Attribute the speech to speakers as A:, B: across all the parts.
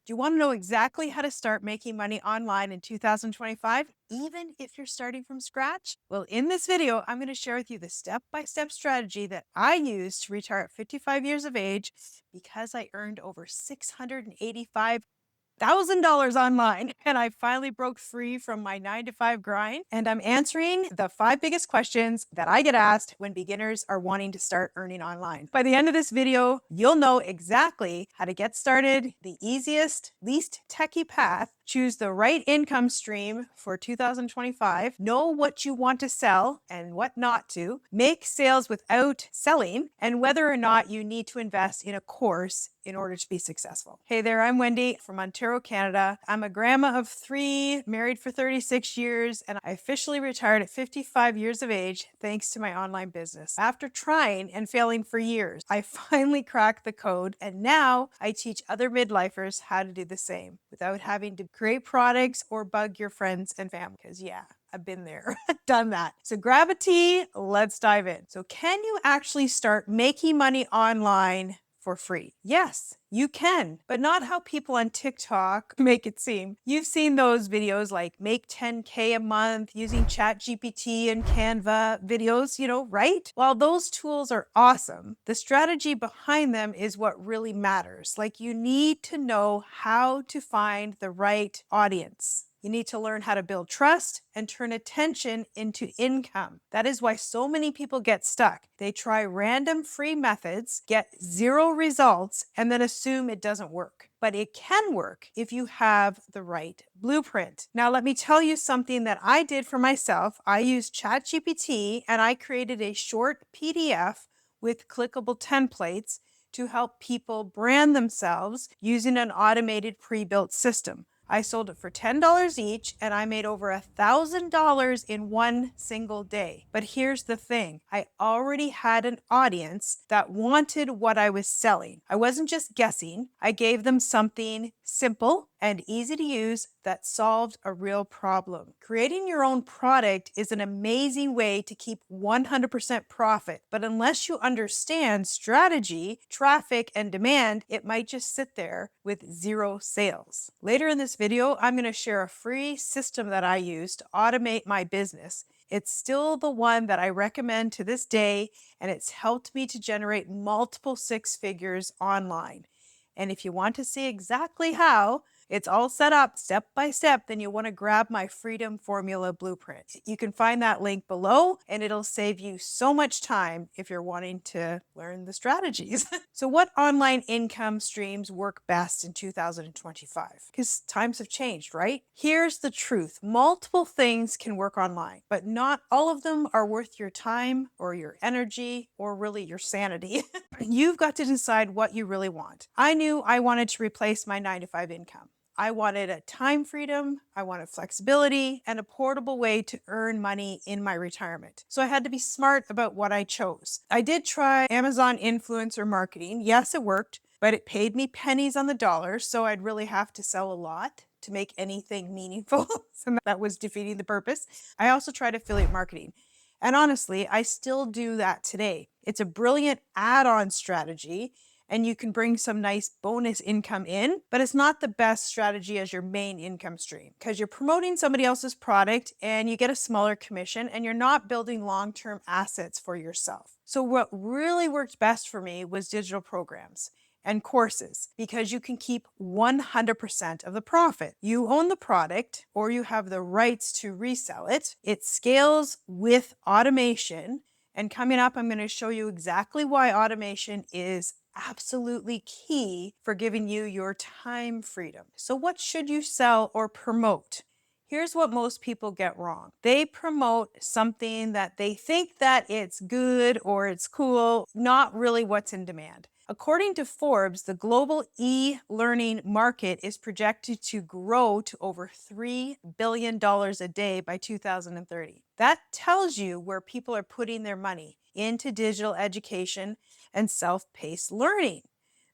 A: Do you want to know exactly how to start making money online in 2025, even if you're starting from scratch? Well, in this video, I'm going to share with you the step-by-step strategy that I used to retire at 55 years of age because I earned over $685,000 online. And I finally broke free from my 9 to 5 grind. And I'm answering the 5 biggest questions that I get asked when beginners are wanting to start earning online. By the end of this video, you'll know exactly how to get started, the easiest, least techy path, choose the right income stream for 2025, know what you want to sell and what not to, make sales without selling, and whether or not you need to invest in a course in order to be successful. Hey there, I'm Wendy from Ontario, Canada. I'm a grandma of 3, married for 36 years, and I officially retired at 55 years of age thanks to my online business. After trying and failing for years, I finally cracked the code, and now I teach other midlifers how to do the same without having to create products or bug your friends and family. Because yeah, I've been there, done that. So grab a tea, let's dive in. So can you actually start making money online for free? Yes, you can, but not how people on TikTok make it seem. You've seen those videos like make 10K a month using ChatGPT and Canva videos, right? While those tools are awesome, the strategy behind them is what really matters. Like you need to know how to find the right audience. You need to learn how to build trust and turn attention into income. That is why so many people get stuck. They try random free methods, get 0 results, and then assume it doesn't work. But it can work if you have the right blueprint. Now, let me tell you something that I did for myself. I used ChatGPT and I created a short PDF with clickable templates to help people brand themselves using an automated pre-built system. I sold it for $10 each and I made over $1,000 in one single day. But here's the thing, I already had an audience that wanted what I was selling. I wasn't just guessing. I gave them something simple and easy to use that solved a real problem. Creating your own product is an amazing way to keep 100% profit, but unless you understand strategy, traffic, and demand, it might just sit there with 0 sales. Later in this video, I'm going to share a free system that I use to automate my business. It's still the one that I recommend to this day, and it's helped me to generate multiple 6 figures online. And if you want to see exactly how it's all set up step by step, then you'll want to grab my Freedom Formula Blueprint. You can find that link below and it'll save you so much time if you're wanting to learn the strategies. So what online income streams work best in 2025? Because times have changed, right? Here's the truth. Multiple things can work online, but not all of them are worth your time or your energy or really your sanity. You've got to decide what you really want. I knew I wanted to replace my 9 to 5 income. I wanted a time freedom, I wanted flexibility, and a portable way to earn money in my retirement. So I had to be smart about what I chose. I did try Amazon influencer marketing. Yes, it worked, but it paid me pennies on the dollar, so I'd really have to sell a lot to make anything meaningful. So that was defeating the purpose. I also tried affiliate marketing. And honestly, I still do that today. It's a brilliant add-on strategy and you can bring some nice bonus income in, but it's not the best strategy as your main income stream because you're promoting somebody else's product and you get a smaller commission and you're not building long-term assets for yourself. So what really worked best for me was digital programs and courses because you can keep 100% of the profit. You own the product or you have the rights to resell it. It scales with automation. And coming up, I'm going to show you exactly why automation is absolutely key for giving you your time freedom. So what should you sell or promote? Here's what most people get wrong. They promote something that they think that it's good or it's cool, not really what's in demand. According to Forbes, the global e-learning market is projected to grow to over $3 billion a day by 2030. That tells you where people are putting their money into digital education and self-paced learning.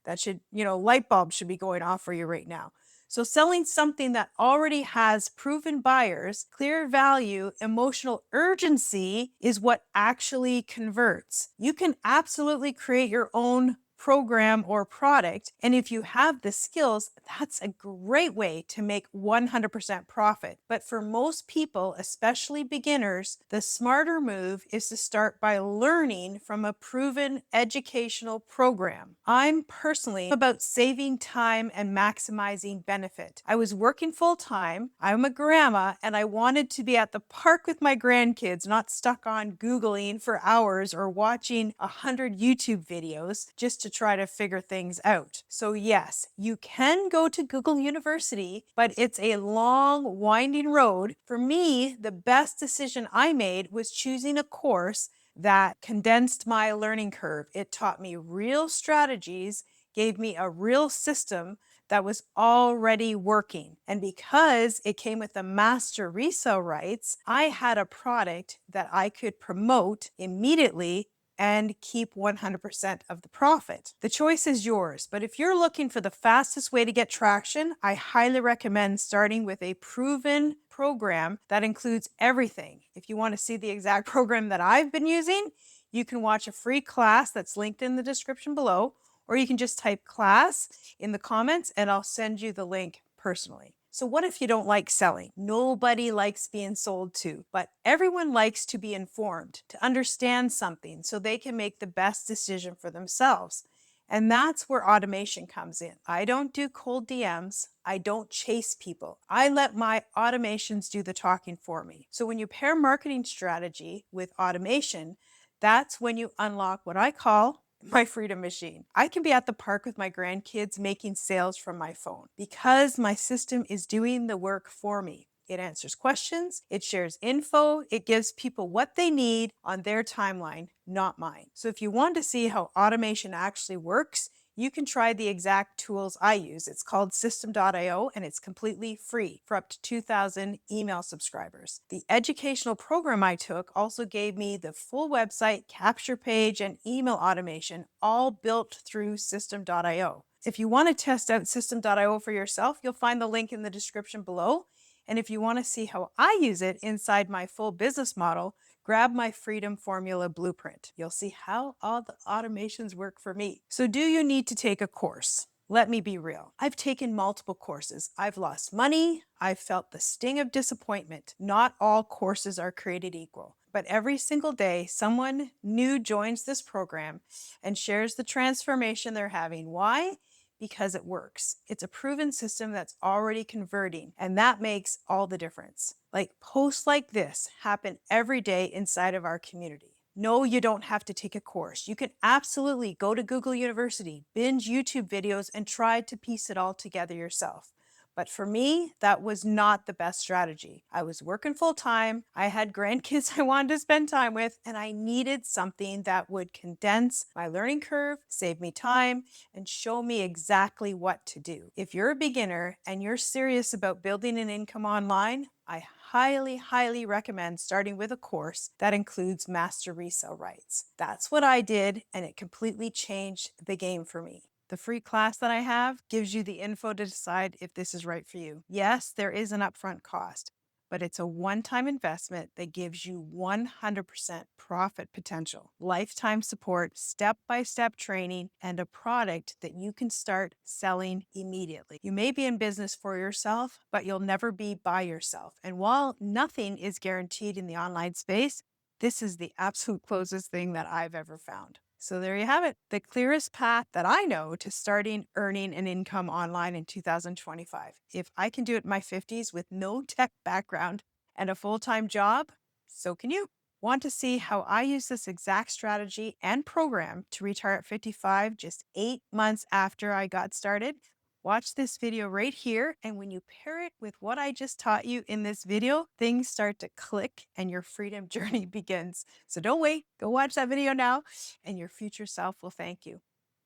A: That should, light bulbs should be going off for you right now. So selling something that already has proven buyers, clear value, emotional urgency is what actually converts. You can absolutely create your own program, or product. And if you have the skills, that's a great way to make 100% profit. But for most people, especially beginners, the smarter move is to start by learning from a proven educational program. I'm personally about saving time and maximizing benefit. I was working full time, I'm a grandma, and I wanted to be at the park with my grandkids, not stuck on Googling for hours or watching 100 YouTube videos just to try to figure things out. So yes, you can go to Google University, but it's a long, winding road. For me, the best decision I made was choosing a course that condensed my learning curve. It taught me real strategies, gave me a real system that was already working. And because it came with the master resale rights, I had a product that I could promote immediately and keep 100% of the profit. The choice is yours, but if you're looking for the fastest way to get traction, I highly recommend starting with a proven program that includes everything. If you want to see the exact program that I've been using, you can watch a free class that's linked in the description below, or you can just type class in the comments and I'll send you the link personally. So what if you don't like selling? Nobody likes being sold to, but everyone likes to be informed, to understand something so they can make the best decision for themselves. And that's where automation comes in. I don't do cold DMs. I don't chase people. I let my automations do the talking for me. So when you pair marketing strategy with automation, that's when you unlock what I call my freedom machine. I can be at the park with my grandkids making sales from my phone because my system is doing the work for me. It answers questions, it shares info, it gives people what they need on their timeline, not mine. So if you want to see how automation actually works, you can try the exact tools I use. It's called System.io and it's completely free for up to 2,000 email subscribers. The educational program I took also gave me the full website, capture page, and email automation, all built through System.io. If you want to test out System.io for yourself, you'll find the link in the description below. And if you want to see how I use it inside my full business model, grab my Freedom Formula Blueprint. You'll see how all the automations work for me. So do you need to take a course? Let me be real. I've taken multiple courses. I've lost money. I've felt the sting of disappointment. Not all courses are created equal, but every single day someone new joins this program and shares the transformation they're having. Why? Because it works. It's a proven system that's already converting, and that makes all the difference. Like posts like this happen every day inside of our community. No, you don't have to take a course. You can absolutely go to Google University, binge YouTube videos, and try to piece it all together yourself. But for me, that was not the best strategy. I was working full time, I had grandkids I wanted to spend time with, and I needed something that would condense my learning curve, save me time, and show me exactly what to do. If you're a beginner and you're serious about building an income online, I highly recommend starting with a course that includes master resale rights. That's what I did, and it completely changed the game for me. The free class that I have gives you the info to decide if this is right for you. Yes, there is an upfront cost, but it's a one-time investment that gives you 100% profit potential, lifetime support, step-by-step training, and a product that you can start selling immediately. You may be in business for yourself, but you'll never be by yourself. And while nothing is guaranteed in the online space, this is the absolute closest thing that I've ever found. So there you have it, the clearest path that I know to starting earning an income online in 2025. If I can do it in my 50s with no tech background and a full-time job, so can you. Want to see how I use this exact strategy and program to retire at 55, just 8 months after I got started? Watch this video right here, and when you pair it with what I just taught you in this video, things start to click and your freedom journey begins. So don't wait, go watch that video now, and your future self will thank you.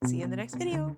A: See you in the next video.